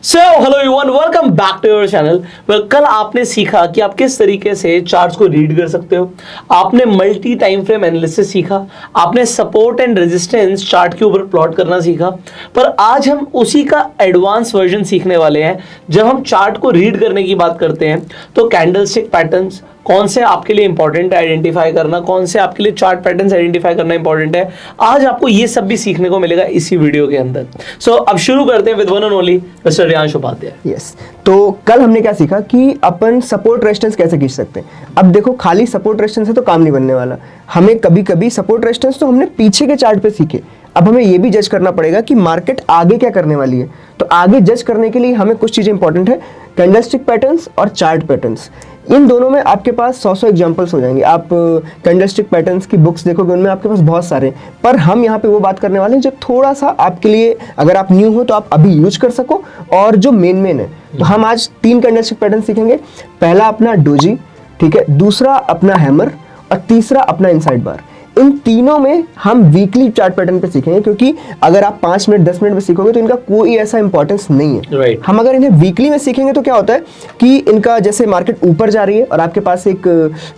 So hello everyone, welcome back to your channel. कल आपने सीखा कि आप किस तरीके से चार्ट्स को रीड कर सकते हो। आपने मल्टी टाइम फ्रेम एनालिसिस सीखा, आपने सपोर्ट एंड रेजिस्टेंस चार्ट के ऊपर प्लॉट करना सीखा। पर आज हम उसी का एडवांस वर्जन सीखने वाले हैं। जब हम चार्ट को रीड करने की बात करते हैं तो कैंडलस्टिक पैटर्न्स कौन से आपके लिए इंपॉर्टेंट है आइडेंटिफाई करना, कौन से आपके लिए चार्ट पैटर्न्स आइडेंटिफाई करना इंपॉर्टेंट है। आज आपको ये सब भी सीखने को मिलेगा इसी वीडियो के अंदर। सो अब शुरू करते हैं with one and only mister Riyansh Upadhyay. Yes, तो कल हमने क्या सीखा कि अपन सपोर्ट रेजिस्टेंस कैसे खींच सकते हैं। अब देखो, खाली सपोर्ट रेजिस्टेंस से तो काम नहीं बनने वाला। हमें कभी कभी सपोर्ट रेजिस्टेंस तो हमने पीछे के चार्ट पे सीखे, अब हमें ये भी जज करना पड़ेगा कि मार्केट आगे क्या करने वाली है। तो आगे जज करने के लिए हमें कुछ चीजें इंपॉर्टेंट है, कैंडलस्टिक पैटर्न्स और चार्ट पैटर्न्स। इन दोनों में आपके पास 100 एग्जांपल्स हो जाएंगे। आप कैंडलस्टिक पैटर्न्स की बुक्स देखोगे, उनमें आपके पास बहुत सारे हैं। पर हम यहाँ पे वो बात करने वाले हैं जो थोड़ा सा आपके लिए, अगर आप न्यू हो तो आप अभी यूज कर सको, और जो मेन है। तो हम आज 3 कैंडलस्टिक पैटर्न सीखेंगे। पहला अपना डोजी, ठीक है, दूसरा अपना हैमर और तीसरा अपना इनसाइड बार। इन तीनों में हम वीकली चार्ट पैटर्न पे सीखेंगे, क्योंकि अगर आप 5 मिनट 10 मिनट में सीखोगे तो इनका कोई ऐसा इंपॉर्टेंस नहीं है। Right. हम अगर इन्हें वीकली में सीखेंगे तो क्या होता है कि इनका जैसे मार्केट ऊपर जा रही है और आपके पास एक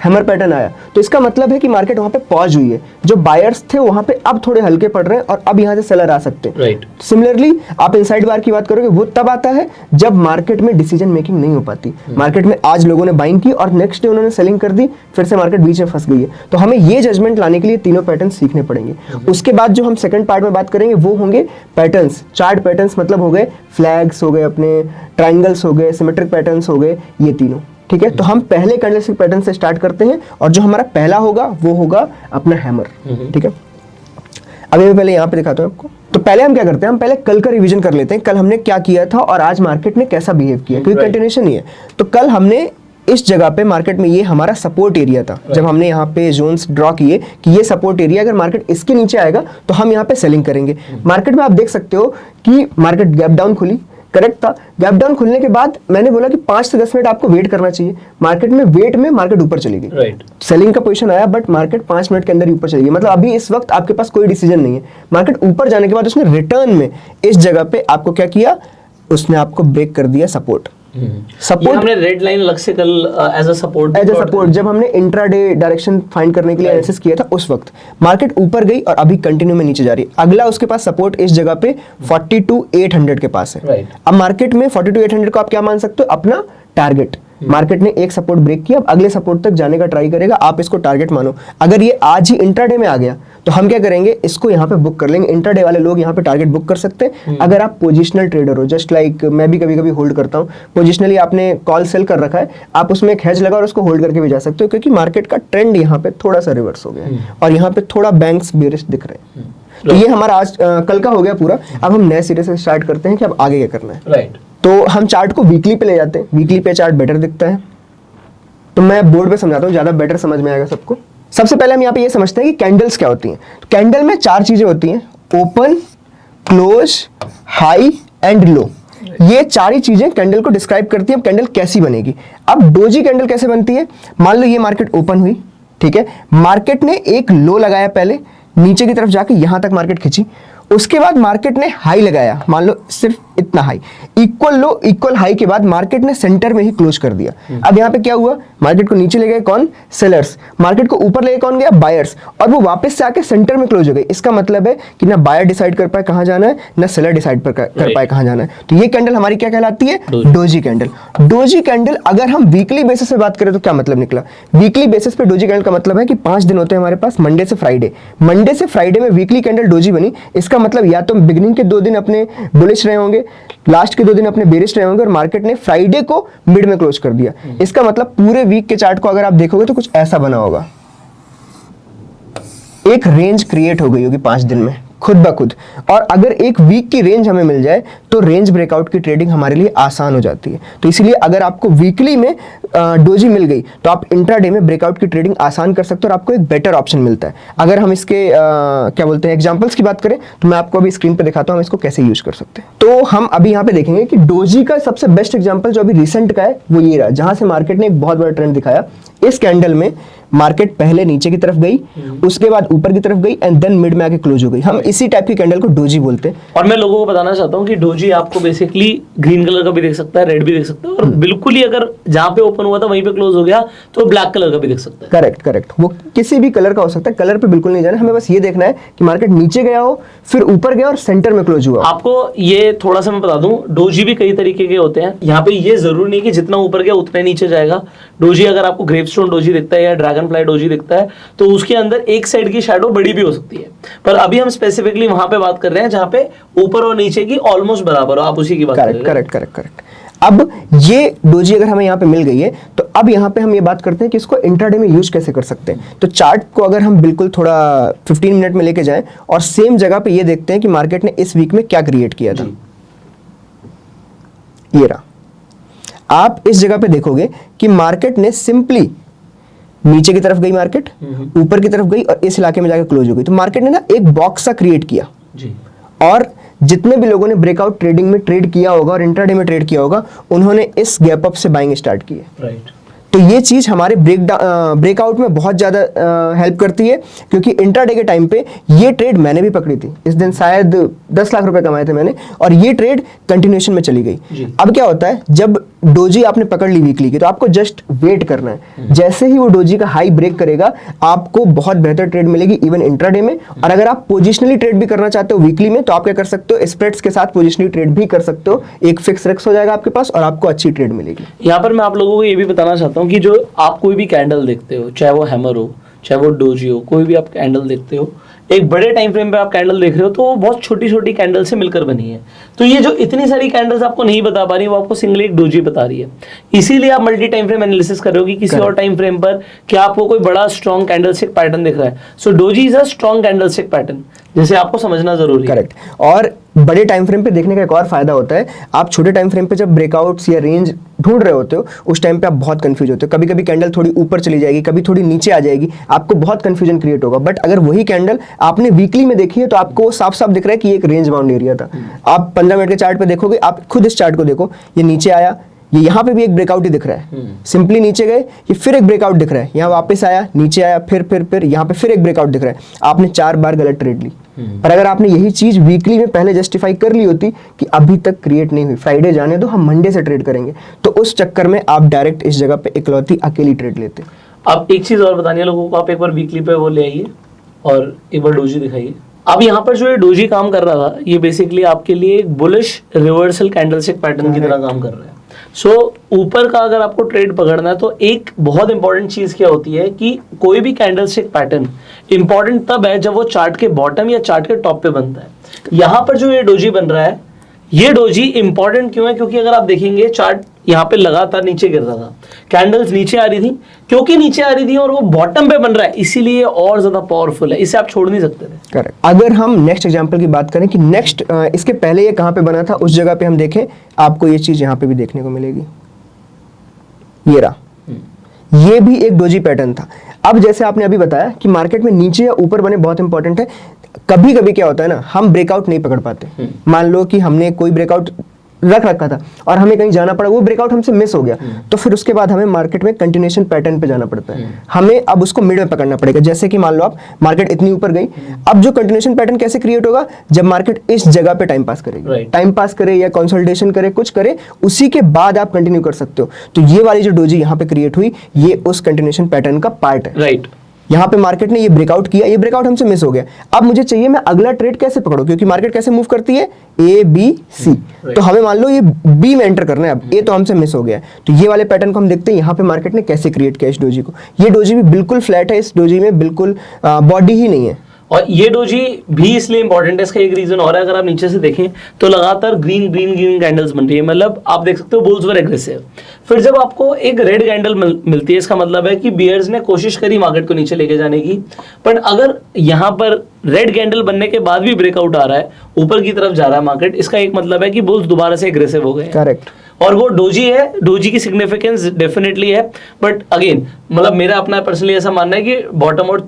हैमर पैटर्न आया, तो इसका मतलब है कि मार्केट वहां पे पॉज हुई है। जो बायर्स थे वहां पे अब थोड़े हल्के पड़ रहे हैं और अब यहाँ से सेलर आ सकते हैं। Right. सिमिलरली आप इनसाइड बार की बात करोगे, वो तब आता है जब मार्केट में डिसीजन मेकिंग नहीं हो पाती। मार्केट में आज लोगों ने बाइंग की और नेक्स्ट डे उन्होंने सेलिंग कर दी, फिर से मार्केट बीच में फंस गई है। तो हमें ये जजमेंट लाने के लिए तीनों पैटर्न सीखने पड़ेंगे। उसके बाद जो हम सेकंड पार्ट में बात करेंगे वो होंगे पैटर्न्स। चार्ट पैटर्न्स मतलब हो गए फ्लैग्स, हो गए अपने ट्रायंगल्स, हो गए सिमेट्रिक पैटर्न्स, हो गए ये तीनों। ठीक है, तो हम पहले कैंडलस्टिक पैटर्न से स्टार्ट करते हैं और जो हमारा पहला होगा वो होगा अपना हैमर। ठीक है, अभी मैं पहले यहाँ पे दिखाता हूँ आपको। तो पहले हम क्या करते हैं, हम पहले कल का रिवीजन कर लेते हैं। कल हमने क्या किया था और आज मार्केट ने कैसा बिहेव किया, क्योंकि कंटिन्यूएशन ही है। तो कल हमने इस जगह पे मार्केट में ये हमारा सपोर्ट एरिया था। जब हमने यहाँ पे जोन्स ड्रॉ किए कि ये सपोर्ट एरिया, अगर मार्केट इसके नीचे आएगा तो हम यहाँ पे सेलिंग करेंगे। मार्केट में आप देख सकते हो कि मार्केट गैप डाउन खुली, करेक्ट था। गैप डाउन खुलने के बाद मैंने बोला कि 5 से 10 मिनट आपको वेट करना चाहिए। मार्केट में वेट में मार्केट ऊपर चली गई, सेलिंग का पोजीशन आया, बट मार्केट 5 मिनट के अंदर ही ऊपर चली गई। मतलब अभी इस वक्त आपके पास कोई डिसीजन नहीं है। मार्केट ऊपर जाने के बाद उसने रिटर्न में इस जगह पे आपको क्या किया, उसने आपको ब्रेक कर दिया सपोर्ट। सपोर्ट हमने रेड लाइन अलग से कल एज अ सपोर्ट जब हमने इंट्राडे डायरेक्शन फाइंड करने के लिए एनालिसिस किया था, उस वक्त मार्केट ऊपर गई और अभी कंटिन्यू में नीचे जा रही है। अगला उसके पास सपोर्ट इस जगह पे 42,800 के पास है। अब मार्केट में 42,800 को आप क्या मान सकते हो, अपना टारगेट। मार्केट ने एक सपोर्ट ब्रेक किया, अब अगले सपोर्ट तक जाने का ट्राई करेगा, आप इसको टारगेट मानो। अगर ये आज ही इंट्राडे में आ गया तो हम क्या करेंगे, इसको यहाँ पे बुक कर लेंगे। इंट्राडे वाले लोग यहाँ पे टारगेट बुक कर सकते हैं। अगर आप पोजिशनल ट्रेडर हो, जस्ट लाइक मैं भी कभी कभी होल्ड करता हूँ, पोजिशनली आपने कॉल सेल कर रखा है, आप उसमें एक हेज लगा और उसको होल्ड करके भी जा सकते हो, क्योंकि मार्केट का ट्रेंड यहाँ पे थोड़ा सा रिवर्स हो गया है और यहाँ पे थोड़ा बैंक्स बेरिश दिख रहे हैं। तो ये हमारा आज कल का हो गया पूरा। अब हम नए सिरे से स्टार्ट करते हैं कि अब आगे क्या करना है। तो हम चार्ट को वीकली पे ले जाते हैं। वीकली पे चार्ट बेटर दिखता है, तो मैं बोर्ड पे समझाता हूँ, ज्यादा बेटर समझ में आएगा सबको। सबसे पहले हम यहाँ पे ये समझते हैं कि कैंडल्स क्या होती हैं। तो कैंडल में 4 चीजें होती हैं, open, close, high and low. ये 4 ही चीजें कैंडल को डिस्क्राइब करती है। अब कैंडल कैसी बनेगी, अब डोजी कैंडल कैसे बनती है। मान लो ये मार्केट ओपन हुई, ठीक है, मार्केट ने एक लो लगाया, पहले नीचे की तरफ जाके यहां तक मार्केट खींची, उसके बाद मार्केट ने हाई लगाया, मान लो सिर्फ इतना हाई, इक्वल लो इक्वल हाई के बाद मार्केट ने सेंटर में ही क्लोज कर दिया। अब यहाँ पे क्या हुआ, मार्केट को नीचे ले गए कौन, सेलर्स, मार्केट को ऊपर ले गए कौन गया, बायर्स, और वो वापस से आके सेंटर में क्लोज हो गई। इसका मतलब है कि ना बायर डिसाइड कर पाए कहाँ जाना है, ना सेलर डिसाइड कर पाए कहाँ जाना है। तो ये कैंडल हमारी क्या कहलाती है, डोजी कैंडल। डोजी कैंडल अगर हम वीकली बेसिस पे बात करें तो क्या मतलब निकला, वीकली बेसिस पे डोजी कैंडल का मतलब है कि 5 दिन होते हैं हमारे पास, मंडे से फ्राइडे। मंडे से फ्राइडे में वीकली कैंडल डोजी बनी, इसका मतलब या तो बिगिनिंग के 2 दिन अपने बुलिश रहे होंगे, लास्ट के 2 दिन अपने बेरिश रहे होंगे, और मार्केट ने फ्राइडे को मिड में क्लोज कर दिया। इसका मतलब पूरे वीक के चार्ट को अगर आप देखोगे तो कुछ ऐसा बना होगा, एक रेंज क्रिएट हो गई होगी 5 दिन में खुद ब खुद। और अगर एक वीक की रेंज हमें मिल जाए तो रेंज ब्रेकआउट की ट्रेडिंग हमारे लिए आसान हो जाती है। तो इसलिए अगर आपको वीकली में डोजी मिल गई तो आप इंट्राडे में ब्रेकआउट की ट्रेडिंग आसान कर सकते हो और आपको एक बेटर ऑप्शन मिलता है। अगर हम इसके क्या बोलते हैं एग्जांपल्स की बात करें तो मैं आपको अभी स्क्रीन पे दिखाता हूँ हम इसको कैसे यूज कर सकते हैं। तो हम अभी यहाँ पे देखेंगे कि डोजी का सबसे बेस्ट एग्जाम्पल जो अभी रिसेंट का है वो ये रहा, जहां से मार्केट ने एक बहुत बड़ा ट्रेंड दिखाया। इस कैंडल में मार्केट पहले नीचे की तरफ गई, उसके बाद ऊपर की तरफ गई एंड देन मिड में आके क्लोज हो गई। हम इसी टाइप की कैंडल को डोजी बोलते हैं। और मैं लोगों को बताना चाहता हूँ कि डोजी डोजी आपको बेसिकली ग्रीन कलर का भी देख सकता है, रेड भी देख सकता है, और बिल्कुल ही अगर जहां पे ओपन हुआ था वहीं पे क्लोज हो गया तो ब्लैक कलर का भी देख सकता है। करेक्ट करेक्ट, वो किसी भी कलर का हो सकता है, कलर पे बिल्कुल नहीं जाना, हमें बस ये देखना है कि मार्केट नीचे गया हो, फिर ऊपर गया और सेंटर में क्लोज हुआ। आपको ये थोड़ा सा मैं बता दूं, डोजी भी कई तरीके के होते हैं। यहाँ पे ये जरूरी नहीं कि जितना ऊपर गया उतना नीचे जाएगा। डोजी अगर आपको ग्रेपस्टोन डोजी दिखता है या ड्रैगन फ्लाई डोजी दिखता है तो उसके अंदर एक साइड की शैडो बड़ी भी हो सकती है, पर अभी हम स्पेसिफिकली वहां पे बात कर रहे हैं जहां पे ऊपर और नीचे की ऑलमोस्ट बराबर हो। आप उसी की बात कर रहे हैं। Correct correct correct. अब ये डोजी अगर हमें यहाँ पे मिल गई है तो अब यहाँ पे हम ये बात करते हैं कि इसको इंट्राडे में यूज कैसे कर सकते हैं। तो चार्ट को अगर हम बिल्कुल थोड़ा 15 मिनट में लेके जाएं और सेम जगह पे ये देखते हैं कि मार्केट ने इस वीक में क्या क्रिएट किया था। ये रहा, आप इस जगह पे देखोगे कि मार्केट ने सिंपली नीचे की तरफ गई, मार्केट ऊपर की तरफ गई और इस इलाके में जाकर क्लोज हो गई। तो मार्केट ने ना एक बॉक्स सा क्रिएट किया जी। और जितने भी लोगों ने ब्रेकआउट ट्रेडिंग में ट्रेड किया होगा और इंट्राडे में ट्रेड किया होगा, उन्होंने इस गैप अप से बाइंग स्टार्ट की है। राइट। तो ये चीज हमारे ब्रेकआउट में बहुत ज्यादा हेल्प करती है, क्योंकि इंट्राडे के टाइम पे ये ट्रेड मैंने भी पकड़ी थी। इस दिन शायद 10 लाख रुपए कमाए थे मैंने, और ये ट्रेड कंटिन्यूएशन में चली गई। अब क्या होता है, जब डोजी आपने पकड़ ली वीकली की, तो आपको जस्ट वेट करना है। जैसे ही वो डोजी का हाई ब्रेक करेगा, आपको बहुत बेहतर ट्रेड मिलेगी इवन इंट्राडे में। और अगर आप पोजिशनली ट्रेड भी करना चाहते हो वीकली में, तो आप क्या कर सकते हो, स्प्रेड्स के साथ पोजिशनली ट्रेड भी कर सकते हो। एक फिक्स रिस्क हो जाएगा आपके पास और आपको अच्छी ट्रेड मिलेगी। यहाँ पर मैं आप लोगों को ये भी बताना चाहता हूँ कि जो आप कोई भी कैंडल देखते हो, चाहे वो हैमर हो, चाहे वो डोजी हो, कोई भी आप कैंडल देखते हो, एक बड़े टाइम फ्रेम पे आप कैंडल देख रहे हो तो वो बहुत छोटी छोटी कैंडल से मिलकर बनी है। तो ये जो इतनी सारी कैंडल्स आपको नहीं बता पा रही, वो आपको सिंगल एक डोजी बता रही है। इसीलिए आप मल्टी टाइम फ्रेम एनालिसिस कर रहे हो कि किसी और टाइम फ्रेम पर क्या आपको कोई बड़ा स्ट्रॉन्ग कैंडलस्टिक पैटर्न दिख रहा है। So doji is a strong candlestick pattern, जिसे आपको समझना जरूरी है। करेक्ट। और बड़े टाइम फ्रेम पे देखने का एक और फायदा होता है, आप छोटे टाइम फ्रेम पे जब ब्रेकआउट्स या रेंज ढूंढ रहे होते हो, उस टाइम पे आप बहुत कंफ्यूज होते हो। कभी कभी कैंडल थोड़ी ऊपर चली जाएगी, कभी थोड़ी नीचे आ जाएगी, आपको बहुत कंफ्यूजन क्रिएट होगा। बट अगर वही कैंडल आपने वीकली में देखी है, तो आपको साफ साफ दिख रहा है कि ये एक रेंज बाउंड एरिया था। आप 15 मिनट के चार्ट पे देखोगे, आप खुद इस चार्ट को देखो, ये नीचे आया, ये यहाँ पे भी एक ब्रेकआउट ही दिख रहा है, सिंपली नीचे गए, ये फिर एक ब्रेकआउट दिख रहा है, यहाँ वापस आया, नीचे आया, फिर यहाँ पे फिर एक ब्रेकआउट दिख रहा है। आपने 4 बार गलत ट्रेड ली। पर अगर आपने यही चीज वीकली में पहले जस्टिफाई कर ली होती कि अभी तक क्रिएट नहीं हुई, फ्राइडे जाने दो, हम मंडे से ट्रेड करेंगे, तो उस चक्कर में आप डायरेक्ट इस जगह पे इकलौती अकेली ट्रेड लेते। अब एक चीज और बतानी है लोगों को, आप एक बार वीकली पे वो ले आइए और एक बार डोजी दिखाइए। अब यहाँ पर जो ये डोजी काम कर रहा था, ये बेसिकली आपके लिए एक बुलिश रिवर्सल कैंडलस्टिक पैटर्न की तरह काम कर रहा है। सो ऊपर का अगर आपको ट्रेड पकड़ना है, तो एक बहुत इंपॉर्टेंट चीज क्या होती है कि कोई भी कैंडलस्टिक पैटर्न इंपॉर्टेंट तब है जब वो चार्ट के बॉटम या चार्ट के टॉप पे बनता है। यहाँ पर जो ये डोजी बन रहा है, ये डोजी इंपॉर्टेंट क्यों है, क्योंकि अगर आप देखेंगे चार्ट यहाँ पे लगातार नीचे गिर रहा था, कैंडल्स नीचे आ रही थी, क्योंकि नीचे आ रही थी और वो बॉटम पे बन रहा है, इसीलिए और ज्यादा पावरफुल है, इसे आप छोड़ नहीं सकते थे। करेक्ट। अगर हम नेक्स्ट एग्जांपल की बात करें कि नेक्स्ट इसके पहले ये कहाँ पे बना था, उस जगह पे हम देखें, आपको ये चीज यहाँ पे भी देखने को मिलेगी। ये रहा, ये भी एक डोजी पैटर्न था। अब जैसे आपने अभी बताया कि मार्केट में नीचे या ऊपर बने बहुत इंपॉर्टेंट है। कभी कभी क्या होता है ना, हम ब्रेकआउट नहीं पकड़ पाते। मान लो कि हमने कोई ब्रेकआउट रख रखा था और हमें कहीं जाना पड़ा, वो ब्रेकआउट हमसे मिस हो गया, तो फिर उसके बाद हमें मार्केट में कंटिन्यूएशन पैटर्न पे जाना पड़ता है। हमें अब उसको मिड में पकड़ना पड़ेगा। जैसे कि मान लो आप मार्केट इतनी ऊपर गई, अब जो कंटिन्यूएशन पैटर्न कैसे क्रिएट होगा, जब मार्केट इस जगह पे टाइम पास करेगी, टाइम पास करे या कंसोलिडेशन करे, कुछ करे, उसी के बाद आप कंटिन्यू कर सकते हो। तो ये वाली जो डोजी यहाँ पे क्रिएट हुई, ये उस कंटिन्यूएशन पैटर्न का पार्ट है। राइट। यहाँ पे मार्केट ने ये ब्रेकआउट किया, ये ब्रेकआउट हमसे मिस हो गया। अब मुझे चाहिए मैं अगला ट्रेड कैसे पकड़ूं, क्योंकि मार्केट कैसे मूव करती है, ए बी सी। तो हमें मान लो ये बी में एंटर करना है, अब ए तो हमसे मिस हो गया है। तो ये वाले पैटर्न को हम देखते हैं यहाँ पे मार्केट ने कैसे क्रिएट किया इस डोजी को। ये डोजी भी बिल्कुल फ्लैट है, इस डोजी में बिल्कुल बॉडी ही नहीं है। और ये डोजी भी इसलिए इंपॉर्टेंट है, इसका एक रीजन और है, अगर आप नीचे से देखें तो लगातार ग्रीन ग्रीन ग्रीन कैंडल्स बन रही है, मतलब आप देख सकते हो बुल्स वर एग्रेसिव। फिर जब आपको एक रेड कैंडल मिलती है, इसका मतलब है कि बियर्स ने कोशिश करी मार्केट को नीचे लेके जाने की। बट अगर यहाँ पर रेड कैंडल बनने के बाद भी ब्रेकआउट आ रहा है, ऊपर की तरफ जा रहा है मार्केट, इसका एक मतलब है कि बुल्स दोबारा से एग्रेसिव हो गए। करेक्ट। और वो डोजी है, डोजी की सिग्निफिकेंस डेफिनेटली है। बट अगेन मतलब मेरा अपना पर्सनली ऐसा मानना है कि बॉटम और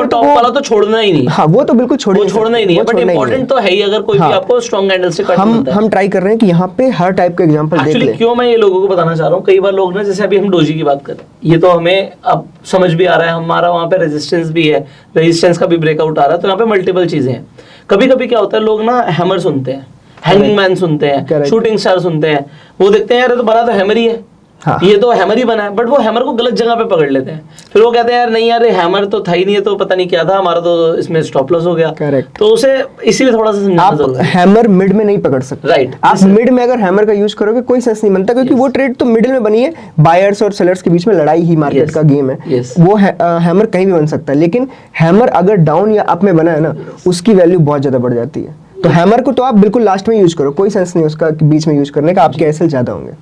टॉप वाला तो छोड़ना ही नहीं। हाँ, वो तो बिल्कुल छोड़ना ही नहीं है, बट इंपॉर्टेंट तो है ही। अगर कोई भी आपको स्ट्रॉन्ग कैंडलस्टिक हम ट्राई कर रहे हैं कि यहाँ पे हर टाइप के एग्जांपल देख लें। क्यों मैं ये लोगों को बताना चाह रहा हूँ, कई बार लोग ना, जैसे अभी हम डोजी की बात कर रहे हैं, ये तो हमें अब समझ भी आ रहा है, हमारा वहाँ पे रेजिस्टेंस भी है, रेजिस्टेंस का भी ब्रेकआउट आ रहा है, तो यहाँ पे मल्टीपल चीजें हैं। कभी कभी क्या होता है, लोग ना हैमर सुनते हैं, हैंगिंग मैन सुनते हैं, शूटिंग स्टार सुनते हैं, वो देखते हैं यार ये तो बना तो हैमर ही है, हाँ। ये तो हैमर ही बना है, बट वो हैमर को गलत जगह पे पकड़ लेते हैं, फिर वो कहते हैं यार नहीं यार ये हैमर तो था ही नहीं, है तो पता नहीं क्या था हमारा, तो इसमें स्टॉप लॉस हो गया। करेक्ट। तो उसे इसीलिए थोड़ा सा समझाना आप जरूरी है। हैमर मिड में नहीं पकड़ सकते, राइट। आप मिड में अगर हैमर का यूज करोगे कोई सेंस नहीं बनता, क्योंकि वो ट्रेड तो मिडिल में बनी है, बायर्स और सेलर्स के बीच में लड़ाई ही मार्केट का गेम है। वो हैमर कहीं भी बन सकता है, लेकिन हैमर अगर डाउन या अप में बना है ना, उसकी वैल्यू बहुत ज्यादा बढ़ जाती है। तो हैमर को तो आप बिल्कुल लास्ट में यूज करो, कोई सेंस नहीं उसका बीच में यूज करने का, आपके एसएल ज्यादा होंगे।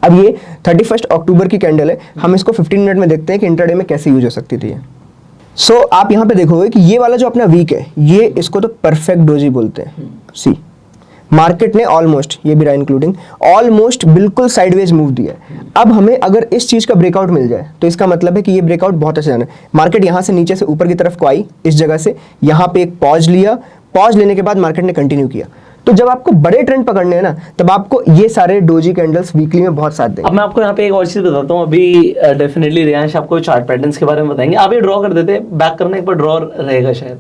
अब ये 31 अक्टूबर की कैंडल है, हम इसको 15 मिनट में देखते हैं कि इंट्राडे में कैसे यूज हो सकती थी। सो आप यहाँ पे देखोगे कि ये वाला जो अपना वीक है, ये इसको तो परफेक्ट डोजी बोलते हैं। सी मार्केट ने ऑलमोस्ट, ये भी रहा इंक्लूडिंग, ऑलमोस्ट बिल्कुल साइडवेज मूव दिया है। अब हमें अगर इस चीज का ब्रेकआउट मिल जाए तो इसका मतलब है कि ये ब्रेकआउट बहुत अच्छा जाना है। मार्केट यहाँ से नीचे से ऊपर की तरफ को आई, इस जगह से यहाँ पे एक पॉज लिया, पॉज लेने के बाद मार्केट ने कंटिन्यू किया। तो जब आपको बड़े ट्रेंड पकड़ने हैं ना, तब आपको ये सारे डोजी कैंडल्स वीकली में बहुत साथ देंगे। अब मैं आपको यहाँ पे एक और चीज बताता हूँ, अभी डेफिनेटली रियांश आपको चार्ट पैटर्न्स के बारे में बताएंगे। आप ये ड्रॉ कर देते हैं, बैक करना एक बार ड्रॉ रहेगा शायद।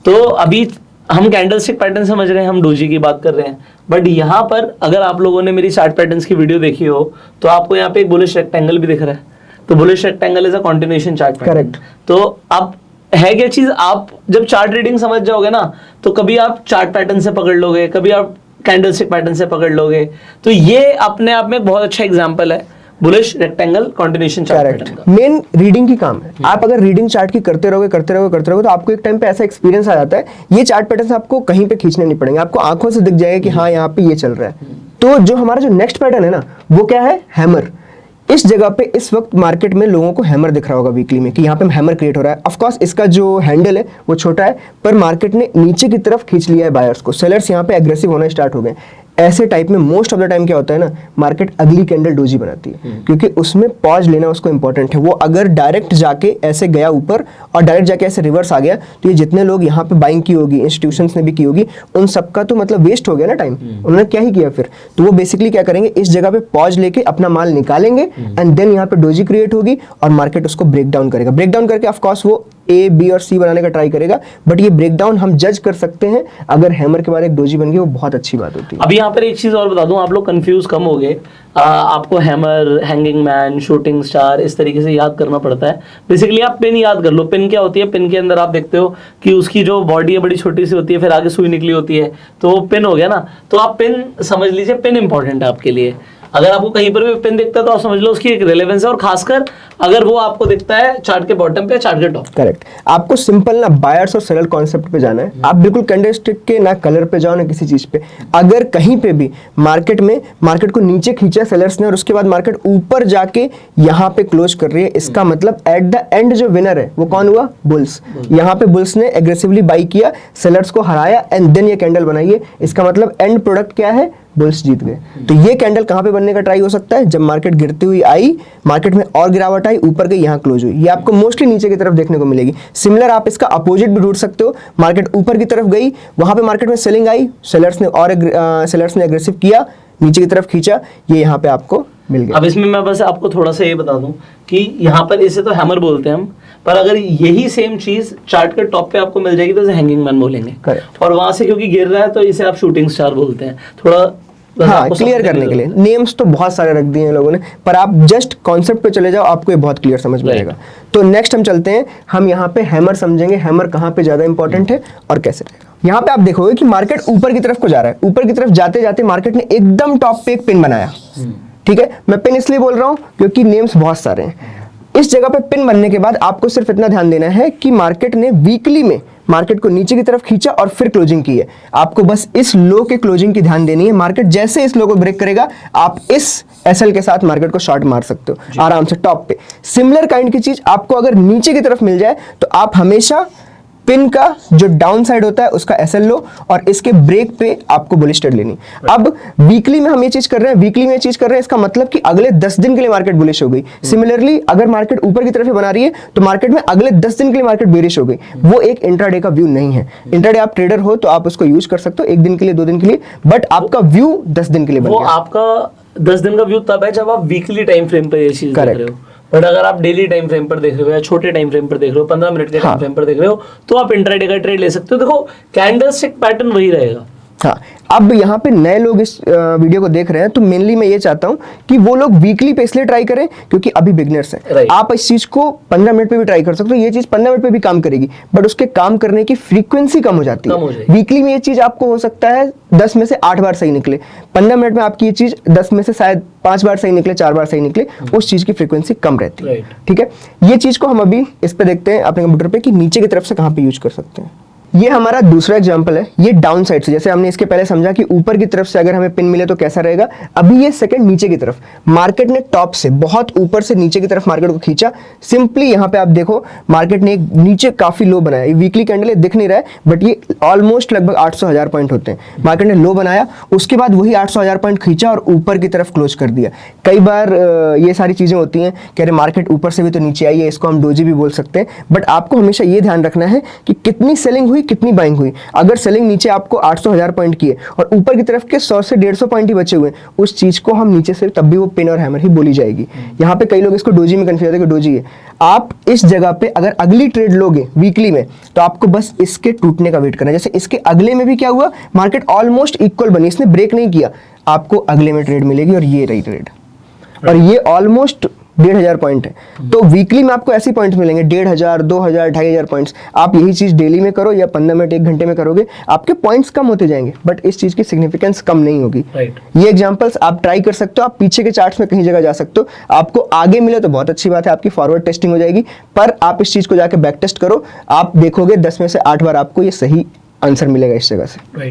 तो अभी हम कैंडलस्टिक पैटर्न समझ रहे हैं, हम डोजी की बात कर रहे हैं, बट यहाँ पर अगर आप लोगों ने मेरी चार्ट पैटर्न्स की वीडियो देखी हो तो आपको यहाँ पे एक बुलिश रेक्टेंगल भी दिख रहा है। तो bullish rectangle is a continuation chart pattern. Correct. तो अब है क्या चीज, आप जब चार्ट रीडिंग समझ जाओगे ना, तो कभी आप चार्ट पैटर्न से पकड़ लोगे, कभी आप कैंडलस्टिक पैटर्न से पकड़ लोगे। तो ये अपने आप में एक बहुत अच्छा एग्जांपल है bullish rectangle continuation chart pattern का। मेन रीडिंग की काम है। आप अगर रीडिंग चार्ट की करते रहोगे तो आपको एक टाइम पे ऐसा एक्सपीरियंस आ जाता है, ये चार्ट पैटर्न आपको कहीं पे खींचने नहीं पड़ेंगे, आपको आंखों से दिख जाएगा कि हाँ यहाँ पे ये चल रहा है। तो जो हमारा जो नेक्स्ट पैटर्न है ना, वो क्या है, हैमर। इस जगह पे इस वक्त मार्केट में लोगों को हैमर दिख रहा होगा वीकली में कि यहाँ पे हैमर क्रिएट हो रहा है। ऑफ कोर्स इसका जो हैंडल है वो छोटा है, पर मार्केट ने नीचे की तरफ खींच लिया है बायर्स को, सेलर्स यहाँ पे एग्रेसिव होना स्टार्ट हो गए। ऐसे टाइप में मोस्ट ऑफ द टाइम क्या होता है ना, मार्केट अगली कैंडल डोजी बनाती है, क्योंकि उसमें पॉज लेना उसको इंपॉर्टेंट है। वो अगर डायरेक्ट जाके ऐसे गया ऊपर और डायरेक्ट जाके ऐसे रिवर्स आ गया, तो ये जितने लोग यहाँ पे बाइंग की होगी, इंस्टीट्यूशंस ने भी की होगी, उन सबका तो मतलब वेस्ट हो गया ना टाइम। उन्होंने क्या ही किया फिर, तो वो बेसिकली क्या करेंगे, इस जगह पे पॉज लेके अपना माल निकालेंगे एंड देन यहाँ पे डोजी क्रिएट होगी और मार्केट उसको ब्रेक डाउन करेगा। ब्रेक डाउन करके ऑफकोर्स वो ए, बी और सी बनाने का ट्राई करेगा, बट ये ब्रेकडाउन हम जज कर सकते हैं अगर हैमर के बाद एक डोजी बन गई, वो बहुत अच्छी बात होती है। अभी यहाँ पर एक चीज और बता दूं, आप लोग कंफ्यूज कम हो गए। आपको hammer, hanging man, shooting star इस तरीके से याद करना पड़ता है। बेसिकली आप पिन याद कर लो। पिन क्या होती है, पिन के अंदर आप देखते हो कि उसकी जो बॉडी है बड़ी छोटी सी होती है, फिर आगे सुई निकली होती है, तो वो पिन हो गया ना। तो आप पिन समझ लीजिए, पिन इंपॉर्टेंट है आपके लिए। अगर आपको कहीं पर भी पिन दिखता है तो आप समझ लो उसकी एक रिलेवेंस है, और खासकर अगर वो आपको दिखता है चार्ट के बॉटम पे, चार्ट के टॉप। करेक्ट। आपको सिंपल ना बायर्स और सेलर कॉन्सेप्ट पे जाना है। आप बिल्कुल कैंडलस्टिक के ना कलर पे जाओ ना किसी चीज पे। अगर कहीं पे भी मार्केट में मार्केट को नीचे खींचा सेलर्स ने और उसके बाद मार्केट ऊपर जाके यहाँ पे क्लोज कर रही है, इसका मतलब एट द एंड जो विनर है वो कौन हुआ, बुल्स। यहाँ पे बुल्स ने एग्रेसिवली बाई किया, सेलर्स को हराया एंड देन ये कैंडल बनाई है। इसका मतलब एंड प्रोडक्ट क्या है, बुल्स जीत गए। तो ये कैंडल कहां पे बनने का ट्राई हो सकता है, जब मार्केट गिरती हुई आई, मार्केट में और गिरावट आई, ऊपर गई, यहाँ क्लोज हुई। ये आपको मोस्टली नीचे की तरफ देखने को मिलेगी। सिमिलर आप इसका अपोजिट भी ढूंढ सकते हो, मार्केट ऊपर की तरफ गई, वहां पे मार्केट में सेलिंग आई, सेलर्स ने एग्रेसिव किया, नीचे की तरफ खींचा, ये यहाँ पे आपको मिल गया। अब इसमें मैं बस आपको थोड़ा सा ये बता दूं कि यहाँ पर इसे तो हैमर बोलते हैं हम, पर अगर यही सेम चीज चार्ट के टॉप पे आपको मिल जाएगी तो इसे हैंगिंग मैन बोलेंगे। करेक्ट। और वहां से क्योंकि गिर रहा है तो इसे आप शूटिंग स्टार बोलते हैं। थोड़ा हाँ, क्लियर करने के लिए नेम्स तो बहुत सारे रख दिए हैं लोगों ने, पर आप जस्ट कॉन्सेप्ट पे चले जाओ, आपको ये बहुत क्लियर समझ में आएगा। तो नेक्स्ट हम चलते हैं, हम यहाँ पे हैमर समझेंगे, हैमर कहाँ पे ज्यादा इंपॉर्टेंट है और कैसे रहेगा। यहाँ पे आप देखोगे कि मार्केट ऊपर की तरफ को जा रहा है, ऊपर की तरफ जाते जाते मार्केट ने एकदम टॉप पे एक पिन बनाया। ठीक है, मैं पिन इसलिए बोल रहा हूँ क्योंकि नेम्स बहुत सारे हैं। इस जगह पे पिन बनने के बाद आपको सिर्फ इतना ध्यान देना है कि मार्केट ने वीकली में मार्केट को नीचे की तरफ खींचा और फिर क्लोजिंग की है। आपको बस इस लो के क्लोजिंग की ध्यान देनी है। मार्केट जैसे इस लो को ब्रेक करेगा, आप इस एसएल के साथ मार्केट को शॉर्ट मार सकते हो आराम से टॉप पे। सिमिलर काइंड की चीज आपको अगर नीचे की तरफ मिल जाए तो आप हमेशा पिन का जो डाउन साइड होता है उसका एसएल लो और इसके ब्रेक पे आपको बुलिश ट्रेड लेनी। अब वीकली में हम ये चीज कर रहे हैं, वीकली में ये चीज कर रहे हैं, इसका मतलब कि अगले 10 दिन के लिए मार्केट बुलिश हो गई। सिमिलरली अगर मार्केट ऊपर की तरफ बना रही है तो मार्केट में अगले 10 दिन के लिए मार्केट बेरिश हो गई। वो एक इंट्राडे का व्यू नहीं है। इंट्राडे आप ट्रेडर हो तो आप उसको यूज कर सकते हो 1 दिन के लिए, 2 दिन के लिए, बट आपका व्यू 10 दिन के लिए बन गया। आपका 10 दिन का व्यू तब है जब आप वीकली टाइम फ्रेम पर ये चीज देख रहे हो। बट अगर आप डेली टाइम फ्रेम पर देख रहे हो या छोटे टाइम फ्रेम पर देख रहे हो, 15 मिनट के टाइम फ्रेम पर देख रहे हो, तो आप इंट्राडे का ट्रेड ले सकते हो। देखो कैंडलस्टिक पैटर्न वही रहेगा, हाँ, अब यहाँ पे नए लोग इस वीडियो को देख रहे हैं तो मेनली मैं ये चाहता हूँ कि वो लोग वीकली पे इसलिए ट्राई करें क्योंकि अभी बिगनर्स हैं। Right. आप इस चीज को 15 मिनट पे भी ट्राई कर सकते हो, ये चीज 15 मिनट पे भी काम करेगी, बट उसके काम करने की फ्रीक्वेंसी कम हो जाती है। वीकली में ये चीज आपको हो सकता है 10 में से 8 बार सही निकले, 15 मिनट में आपकी ये चीज 10 में से शायद 5 बार सही निकले, 4 बार सही निकले, उस चीज की फ्रीक्वेंसी कम रहती है। ठीक है, ये चीज को हम अभी इस पे देखते हैं अपने कंप्यूटर पे कि नीचे की तरफ से कहाँ पे यूज कर सकते हैं। ये हमारा दूसरा एग्जांपल है, ये डाउन साइड से, जैसे हमने इसके पहले समझा कि ऊपर की तरफ से अगर हमें पिन मिले तो कैसा रहेगा, अभी ये सेकंड नीचे की तरफ, मार्केट ने टॉप से बहुत ऊपर से नीचे की तरफ मार्केट को खींचा। सिंपली यहाँ पे आप देखो मार्केट ने एक नीचे काफी लो बनाया, ये वीकली कैंडल है दिख नहीं रहा है बट ये ऑलमोस्ट लगभग 800,000 पॉइंट होते हैं। मार्केट ने लो बनाया, उसके बाद वही 800,000 पॉइंट खींचा और ऊपर की तरफ क्लोज कर दिया। कई बार ये सारी चीजें होती हैं कि अरे मार्केट ऊपर से भी तो नीचे आई है, इसको हम डोजी भी बोल सकते हैं, बट आपको हमेशा ये ध्यान रखना है कि कितनी सेलिंग हुई कितनी बाइंग हुई। अगर सेलिंग नीचे आपको 800,000 पॉइंट की है और ऊपर की तरफ के 100 से 150 पॉइंट ही बचे हुए, उस चीज को हम नीचे से तब भी वो पिन और हैमर ही बोली जाएगी। यहाँ पे कई लोग इसको डोजी में कंफ्यूज होते हैं कि डोजी है। आप इस जगह पे अगर अगली ट्रेड लोगे वीकली में तो आपको बस इसके टूटने का वेट करना है। जैसे इसके अगले में भी क्या हुआ, मार्केट ऑलमोस्ट इक्वल बनी, इसने ब्रेक नहीं किया, आपको अगले में ट्रेड मिलेगी और ये रही ट्रेड, और ये ऑलमोस्ट 1,500 पॉइंट है। तो वीकली में आपको ऐसे पॉइंट्स मिलेंगे 1,500, 2,000, 2,500 पॉइंट्स। आप यही चीज डेली में करो या 15 मिनट 1 घंटे में करोगे, आपके पॉइंट्स कम होते जाएंगे बट इस चीज की सिग्निफिकेंस कम नहीं होगी। ये एग्जांपल्स आप ट्राई कर सकते हो, आप पीछे के चार्ट्स में कहीं जगह जा सकते हो, आपको आगे मिले तो बहुत अच्छी बात है, आपकी फॉरवर्ड टेस्टिंग हो जाएगी, पर आप इस चीज को जाके बैक टेस्ट करो, आप देखोगे 10 में से 8 बार आपको ये सही आंसर मिलेगा इस जगह से।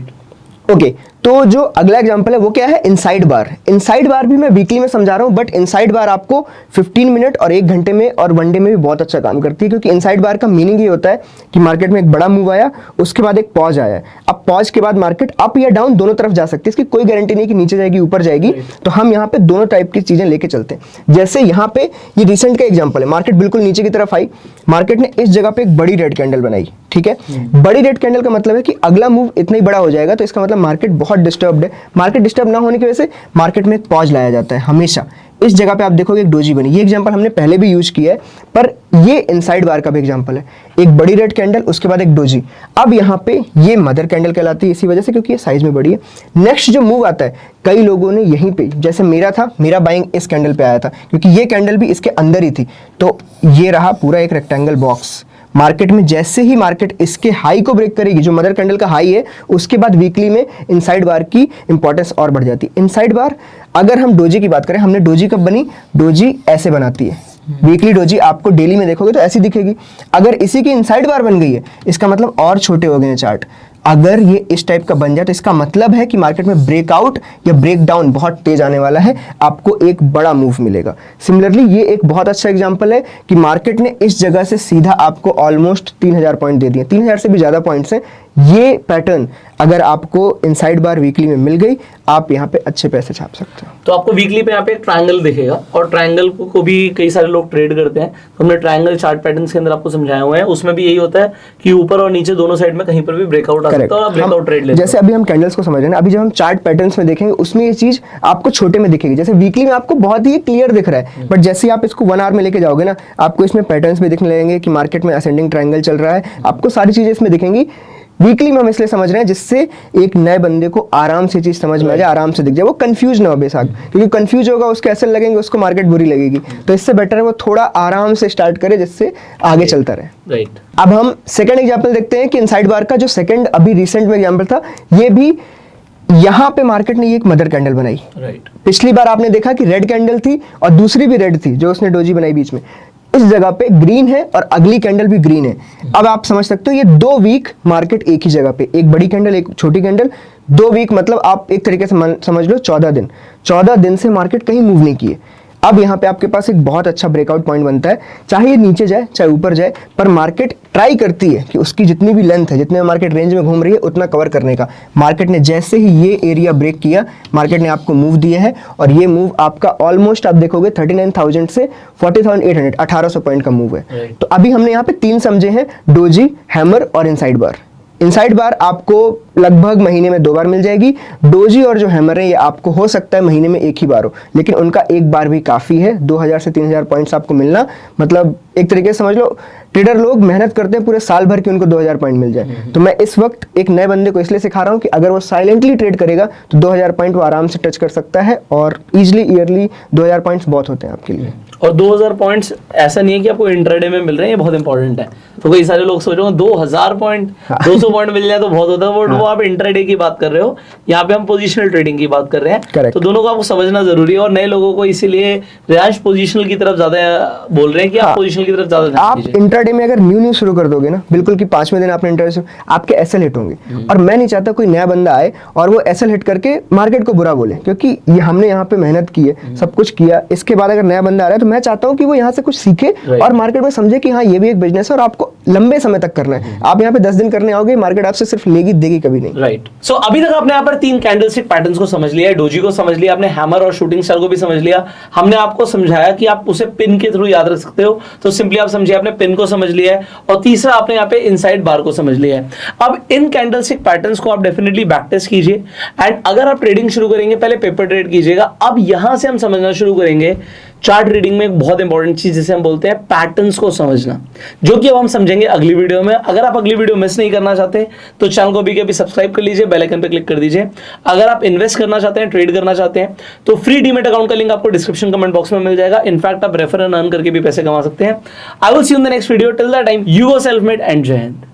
ओके, तो जो अगला एग्जांपल है वो क्या है, इनसाइड बार। इनसाइड बार भी मैं वीकली में समझा रहा हूं, बट इनसाइड बार आपको 15 मिनट और 1 घंटे में और 1 डे में भी बहुत अच्छा काम करती है, क्योंकि इनसाइड बार का मीनिंग ये होता है कि मार्केट में एक बड़ा मूव आया, उसके बाद एक पॉज आया, अब पॉज के बाद मार्केट अप या डाउन दोनों तरफ जा सकती है, इसकी कोई गारंटी नहीं कि नीचे जाएगी ऊपर जाएगी। तो हम यहाँ पे दोनों टाइप की चीजें लेके चलते हैं। जैसे यहाँ पे ये रिसेंट का एग्जाम्पल है, मार्केट बिल्कुल नीचे की तरफ आई, मार्केट ने इस जगह पे एक बड़ी रेड कैंडल बनाई। ठीक है, बड़ी रेड कैंडल का मतलब है कि अगला मूव इतना ही बड़ा हो जाएगा, तो इसका मतलब मार्केट बहुत डिस्टर्ब्ड है। मार्केट डिस्टर्ब ना होने की वजह से मार्केट में एक पॉज लाया जाता है हमेशा। इस जगह पे आप देखोगे एक डोजी बनी, ये एग्जांपल हमने पहले भी यूज किया है, पर ये इनसाइड बार का भी एग्जांपल है। एक बड़ी रेड कैंडल, उसके बाद एक डोजी। अब यहाँ पे ये मदर कैंडल कहलाती है इसी वजह से क्योंकि ये साइज में बड़ी है। नेक्स्ट जो मूव आता है, कई लोगों ने यहीं पे, जैसे मेरा था, मेरा बाइंग इस कैंडल पे आया था क्योंकि ये कैंडल भी इसके अंदर ही थी, तो ये रहा पूरा एक रेक्टेंगल बॉक्स। मार्केट में जैसे ही मार्केट इसके हाई को ब्रेक करेगी, जो मदर कैंडल का हाई है, उसके बाद वीकली में इनसाइड बार की इंपॉर्टेंस और बढ़ जाती है। इनसाइड बार, अगर हम डोजी की बात करें, हमने डोजी कब बनी, डोजी ऐसे बनाती है, वीकली डोजी आपको डेली में देखोगे तो ऐसी दिखेगी। अगर इसी की इनसाइड बार बन गई है, इसका मतलब और छोटे हो गए हैं चार्ट। अगर ये इस टाइप का बन जाए तो इसका मतलब है कि मार्केट में ब्रेकआउट या ब्रेकडाउन बहुत तेज आने वाला है, आपको एक बड़ा मूव मिलेगा। सिमिलरली ये एक बहुत अच्छा एग्जांपल है कि मार्केट ने इस जगह से सीधा आपको ऑलमोस्ट 3,000 पॉइंट दे दिए, 3,000 से भी ज्यादा पॉइंट्स हैं। ये पैटर्न अगर आपको इनसाइड बार वीकली में मिल गई, आप यहाँ पे अच्छे पैसे छाप सकते हो। तो आपको वीकली पे यहाँ पे एक ट्रायंगल दिखेगा, और ट्रायंगल को भी कई सारे लोग ट्रेड करते हैं, तो हमने ट्रायंगल चार्ट पैटर्न्स के अंदर आपको समझाया हुआ है। उसमें भी यही होता है कि ऊपर और नीचे दोनों साइड में कहीं पर भी ब्रेकआउट आ सकता है और ब्रेकआउट ट्रेड लेते हैं। जैसे अभी हम कैंडल्स को समझ रहे हैं, अभी जब हम चार्ट पैटर्न्स में देखेंगे उसमें ये चीज आपको छोटे में दिखेगी। जैसे वीकली में आपको बहुत ही क्लियर दिख रहा है, बट जैसे आप इसको 1 आवर में लेके जाओगे ना, आपको इसमें पैटर्न्स भी दिखने लगेंगे कि मार्केट में असेंडिंग ट्रायंगल चल रहा है, आपको सारी चीजें इसमें दिखेंगी। वीकली में हम इसलिए समझ रहे हैं जिससे एक नए बंदे को आराम से चीज समझ में आ जाए, आराम से दिख जाए, वो कंफ्यूज ना हो बेसाक, क्योंकि कंफ्यूज होगा उसके ऐसे लगेंगे, उसको मार्केट बुरी लगेगी। तो इससे बेटर है वो थोड़ा आराम से स्टार्ट करे जिससे आगे चलता रहे। राइट, अब हम सेकंड एग्जांपल देखते हैं कि इनसाइड बार का जो सेकंड अभी रिसेंट में एग्जांपल था, ये भी यहाँ पे मार्केट ने एक मदर कैंडल बनाई। राइट, पिछली बार आपने देखा कि रेड कैंडल थी और दूसरी भी रेड थी जो उसने डोजी बनाई बीच में, इस जगह पे ग्रीन है और अगली कैंडल भी ग्रीन है। अब आप समझ सकते हो ये 2 वीक मार्केट एक ही जगह पे, एक बड़ी कैंडल एक छोटी कैंडल, 2 वीक मतलब आप एक तरीके से समझ लो 14 दिन। 14 दिन से मार्केट कहीं मूव नहीं किए। अब यहाँ पे आपके पास एक बहुत अच्छा ब्रेकआउट पॉइंट बनता है, चाहे ये नीचे जाए चाहे ऊपर जाए, पर मार्केट ट्राई करती है कि उसकी जितनी भी लेंथ है, जितने मार्केट रेंज में घूम रही है, उतना कवर करने का। मार्केट ने जैसे ही ये एरिया ब्रेक किया, मार्केट ने आपको मूव दिया है, और ये मूव आपका ऑलमोस्ट आप देखोगे 39,000 से 40,800, 1,800 पॉइंट का मूव है। तो अभी हमने यहाँ पे 3 समझे हैं, डोजी, हैमर और इनसाइड बार। इनसाइड बार आपको लगभग महीने में 2 बार मिल जाएगी। डोजी और जो हैमर है ये आपको हो सकता है महीने में एक ही बार हो, लेकिन उनका एक बार भी काफ़ी है। 2000 से 3000 पॉइंट्स आपको मिलना, मतलब एक तरीके से समझ लो ट्रेडर लोग मेहनत करते हैं पूरे साल भर की उनको 2000 पॉइंट मिल जाए। तो मैं इस वक्त एक नए बंदे को इसलिए सिखा रहा हूँ कि अगर वो साइलेंटली ट्रेड करेगा तो 2000 पॉइंट वो आराम से टच कर सकता है, और इजिली ईयरली 2000 पॉइंट्स बहुत होते हैं आपके लिए। और 2000 पॉइंट्स ऐसा नहीं है कि आपको इंट्राडे में मिल रहे हैं, ये बहुत इंपॉर्टेंट है। तो कई सारे लोग सोच रहे हो 2000 पॉइंट 200 पॉइंट मिल जाए तो बहुत होता है, वो आप इंट्राडे की बात कर रहे हो, यहाँ पे हम पोजिशनल ट्रेडिंग की बात कर रहे हैं। Correct. तो दोनों को आपको समझना जरूरी है, और नए लोगों को इसीलिए रियांश पोजिशनल की तरफ ज्यादा बोल रहे हैं कि आप पोजिशनल की तरफ ज्यादा ध्यान आप दीजिए। इंट्राडे में अगर न्यू शुरू कर दोगे ना, बिल्कुल कि 5वें दिन आपने इंट्राडे आपके एसएल हिट होंगे, और मैं नहीं चाहता कोई नया बंदा आए और वो एसएल हिट करके मार्केट को बुरा बोले, क्योंकि ये हमने यहाँ पे मेहनत की है, सब कुछ किया, इसके बाद अगर नया बंदा आ रहा है तो मैं चाहता हूँ कि वो यहाँ से कुछ सीखे और मार्केट में समझे कि हाँ ये भी एक बिजनेस है और आपको लंबे समय तक करना है। आप यहाँ पे 10 दिन करने आओगे, मार्केट आपसे सिर्फ लेगी देगी कभी नहीं। राइट। सो अभी तक आपने यहाँ पर 3 कैंडलस्टिक पैटर्न्स को समझ लिया है, डोजी को समझ लिया, आपने हैमर और शूटिंग स्टार को भी समझ लिया। हमने आपको समझाया कि आप उसे पिन के थ्रू याद रख सकते हो, तो सिंपली आप समझिए आपने पिन को समझ लिया है, और तीसरा आपने यहाँ पे इनसाइड बार को समझ लिया है। अब इन कैंडलस्टिक पैटर्न्स को आप डेफिनेटली बैक टेस्ट कीजिए, एंड अगर आप ट्रेडिंग शुरू करेंगे पहले पेपर ट्रेड कीजिएगा। अब यहां से हम समझना शुरू करेंगे चार्ट रीडिंग में एक बहुत इंपॉर्टेंट चीज जिसे हम बोलते हैं पैटर्न्स को समझना, जो कि अब हम समझेंगे अगली वीडियो में। अगर आप अगली वीडियो मिस नहीं करना चाहते तो चैनल को अभी सब्सक्राइब कर लीजिए, बेल आइकन पे क्लिक कर दीजिए। अगर आप इन्वेस्ट करना चाहते हैं, ट्रेड करना चाहते हैं, तो फ्री डीमैट अकाउंट का लिंक आपको डिस्क्रिप्शन कमेंट बॉक्स में मिल जाएगा। इनफैक्ट आप रेफर एंड अर्न करके भी पैसे कमा सकते हैं। I will see you in the next video. Till that time, you go self made and जय हिंद।